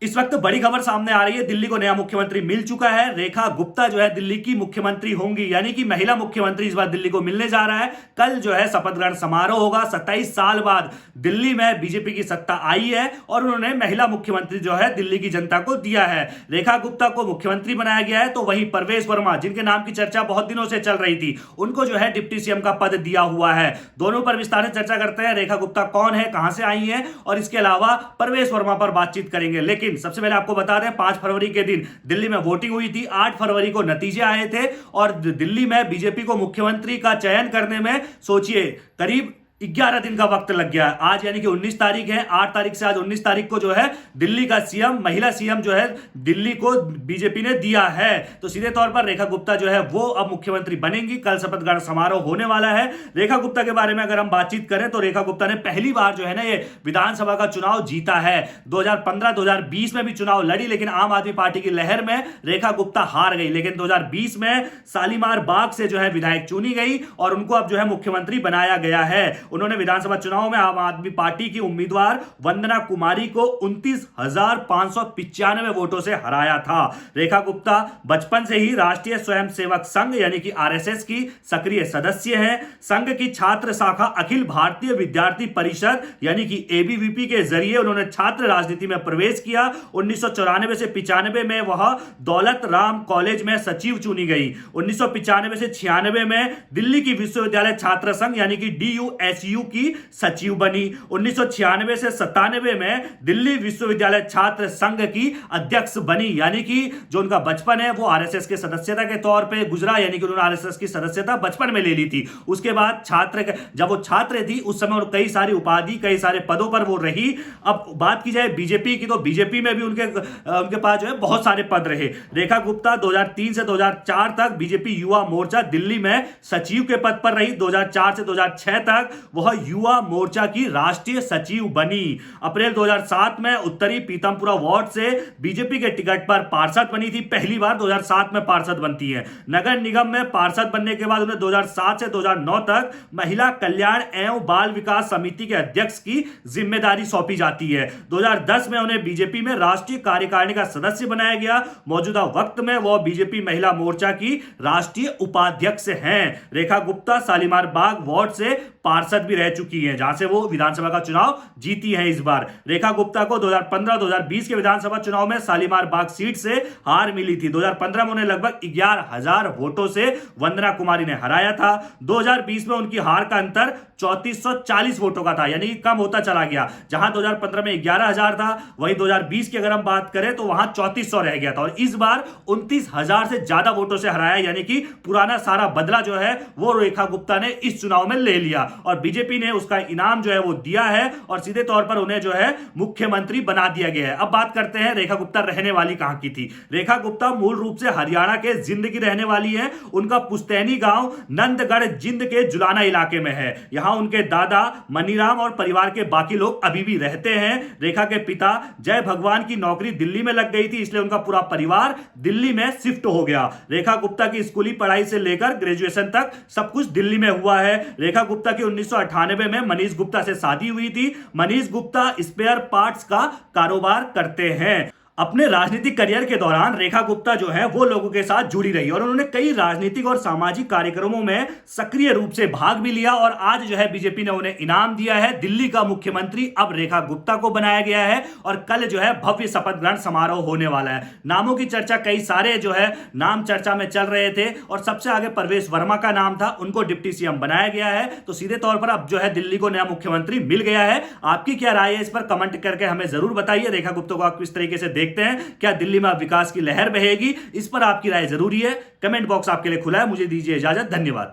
इस वक्त बड़ी खबर सामने आ रही है। दिल्ली को नया मुख्यमंत्री मिल चुका है। रेखा गुप्ता जो है दिल्ली की मुख्यमंत्री होंगी, यानी कि महिला मुख्यमंत्री इस बार दिल्ली को मिलने जा रहा है। कल जो है शपथ ग्रहण समारोह होगा। 27 साल बाद दिल्ली में बीजेपी की सत्ता आई है और उन्होंने महिला मुख्यमंत्री जो है दिल्ली की जनता को दिया है। रेखा गुप्ता को मुख्यमंत्री बनाया गया है, तो वहीं परवेश वर्मा, जिनके नाम की चर्चा बहुत दिनों से चल रही थी, उनको जो है डिप्टी सीएम का पद दिया हुआ है। दोनों पर विस्तार से चर्चा करते हैं। रेखा गुप्ता कौन है, कहां से आई है, और इसके अलावा परवेश वर्मा पर बातचीत करेंगे। लेकिन सबसे पहले आपको बता दें, 5 फरवरी के दिन दिल्ली में वोटिंग हुई थी। 8 फरवरी को नतीजे आए थे और दिल्ली में बीजेपी को मुख्यमंत्री का चयन करने में सोचिए करीब 11 दिन का वक्त लग गया। आज यानी कि 19 तारीख है, 8 तारीख से आज 19 तारीख को जो है दिल्ली का सीएम, महिला सीएम जो है दिल्ली को बीजेपी ने दिया है। तो सीधे तौर पर रेखा गुप्ता जो है वो अब मुख्यमंत्री बनेंगी। कल शपथ ग्रहण समारोह होने वाला है। रेखा गुप्ता के बारे में अगर हम बातचीत करें तो रेखा गुप्ता ने पहली बार जो है ना ये विधानसभा का चुनाव जीता है। 2015-2020 में भी चुनाव लड़ी, लेकिन आम आदमी पार्टी की लहर में रेखा गुप्ता हार गई। लेकिन 2020 में शालीमार बाग से जो है विधायक चुनी गई और उनको अब जो है मुख्यमंत्री बनाया गया है। उन्होंने विधानसभा चुनाव में आम आदमी पार्टी की उम्मीदवार वंदना कुमारी को 29,595 वोटों से हराया था। रेखा गुप्ता बचपन से ही राष्ट्रीय स्वयंसेवक संघ यानी कि आरएसएस की सक्रिय सदस्य हैं। संघ की छात्र शाखा अखिल भारतीय विद्यार्थी परिषद यानी कि एबीवीपी के जरिए उन्होंने छात्र राजनीति में प्रवेश किया। 1994 से 95 में वह दौलत राम कॉलेज में सचिव चुनी गई। 1995 से 96 में दिल्ली की विश्वविद्यालय छात्र संघ यानी कि DUSU की सचिव बनी। 1996 से 97 में दिल्ली विश्वविद्यालय छात्र संघ की अध्यक्ष बनी, यानी कि जो उनका बचपन है वो आरएसएस के सदस्यता के तौर पे गुजरा, यानी कि उन्होंने आरएसएस की सदस्यता बचपन में ले ली थी। उसके बाद जब वो छात्र थी उस समय कई सारी उपाधि, कई सारे पदों पर वो रही। अब बात की जाए बीजेपी की, तो बीजेपी में भी उनके पास जो है बहुत सारे पद रहे। रेखा गुप्ता 2003 से 2004 तक बीजेपी युवा मोर्चा दिल्ली में सचिव के पद पर रही। 2004 से 2006 तक वह युवा मोर्चा की राष्ट्रीय सचिव बनी। अप्रैल 2007 में उत्तरी पीतमपुरा वार्ड से बीजेपी के टिकट पर पार्षद बनी थी। पहली बार 2007 में पार्षद बनती है। नगर निगम में पार्षद बनने के बाद उन्हें 2007 से 2009 तक महिला कल्याण एवं बाल विकास समिति के अध्यक्ष की जिम्मेदारी सौंपी जाती है। 2010 में उन्हें बीजेपी में राष्ट्रीय कार्यकारिणी का सदस्य बनाया गया। मौजूदा वक्त में वह बीजेपी महिला मोर्चा की राष्ट्रीय उपाध्यक्ष हैं। रेखा गुप्ता शालीमार बाग वार्ड से पार्षद भी रह चुकी हैं, जहां से वो विधानसभा का चुनाव जीती है। इस बार रेखा गुप्ता को 2015-2020 के विधानसभा चुनाव में शालीमार बाग सीट से हार मिली थी। 2015 में उन्हें लगभग 11,000 वोटों से वंदना कुमारी ने हराया था। 2020 में उनकी हार का अंतर 3440 वोटों का था, यानी कि कम होता चला गया। जहां 2015 में 11,000 था, वहीं 2020 की अगर हम बात करें तो वहां 3400 रह गया था और इस बार 29,000 से ज्यादा वोटों से हराया, यानी कि पुराना सारा बदला जो है वो रेखा गुप्ता ने इस चुनाव में ले लिया और बीजेपी ने उसका इनाम जो है वो दिया है और सीधे तौर पर उन्हें जो है मुख्यमंत्री बना दिया गया है। अब बात करते हैं रेखा गुप्ता रहने वाली कहां की थी। रेखा गुप्ता मूल रूप से हरियाणा के जिंद की रहने वाली है। उनका पुश्तैनी गांव नंदगढ़ जिंद के जुलाना इलाके में है। यहां उनके दादा मनीराम और परिवार के बाकी लोग अभी भी रहते हैं। रेखा के पिता जय भगवान की नौकरी दिल्ली में लग गई थी, इसलिए उनका पूरा परिवार दिल्ली में शिफ्ट हो गया। रेखा गुप्ता की स्कूली पढ़ाई से लेकर ग्रेजुएशन तक सब कुछ दिल्ली में हुआ है। रेखा गुप्ता की 1998 में मनीष गुप्ता से शादी हुई थी। मनीष गुप्ता स्पेयर पार्ट्स का कारोबार करते हैं। अपने राजनीतिक करियर के दौरान रेखा गुप्ता जो है वो लोगों के साथ जुड़ी रही और उन्होंने कई राजनीतिक और सामाजिक कार्यक्रमों में सक्रिय रूप से भाग भी लिया और आज जो है बीजेपी ने उन्हें इनाम दिया है। दिल्ली का मुख्यमंत्री अब रेखा गुप्ता को बनाया गया है और कल जो है भव्य शपथ ग्रहण समारोह होने वाला है। नामों की चर्चा, कई सारे जो है नाम चर्चा में चल रहे थे और सबसे आगे परवेश वर्मा का नाम था, उनको डिप्टी सीएम बनाया गया है। तो सीधे तौर पर अब जो है दिल्ली को नया मुख्यमंत्री मिल गया है। आपकी क्या राय है इस पर कमेंट करके हमें जरूर बताइए। रेखा गुप्ता को आप किस तरीके से देखते हैं, क्या दिल्ली में विकास की लहर बहेगी, इस पर आपकी राय जरूरी है। कमेंट बॉक्स आपके लिए खुला है। मुझे दीजिए इजाजत, धन्यवाद।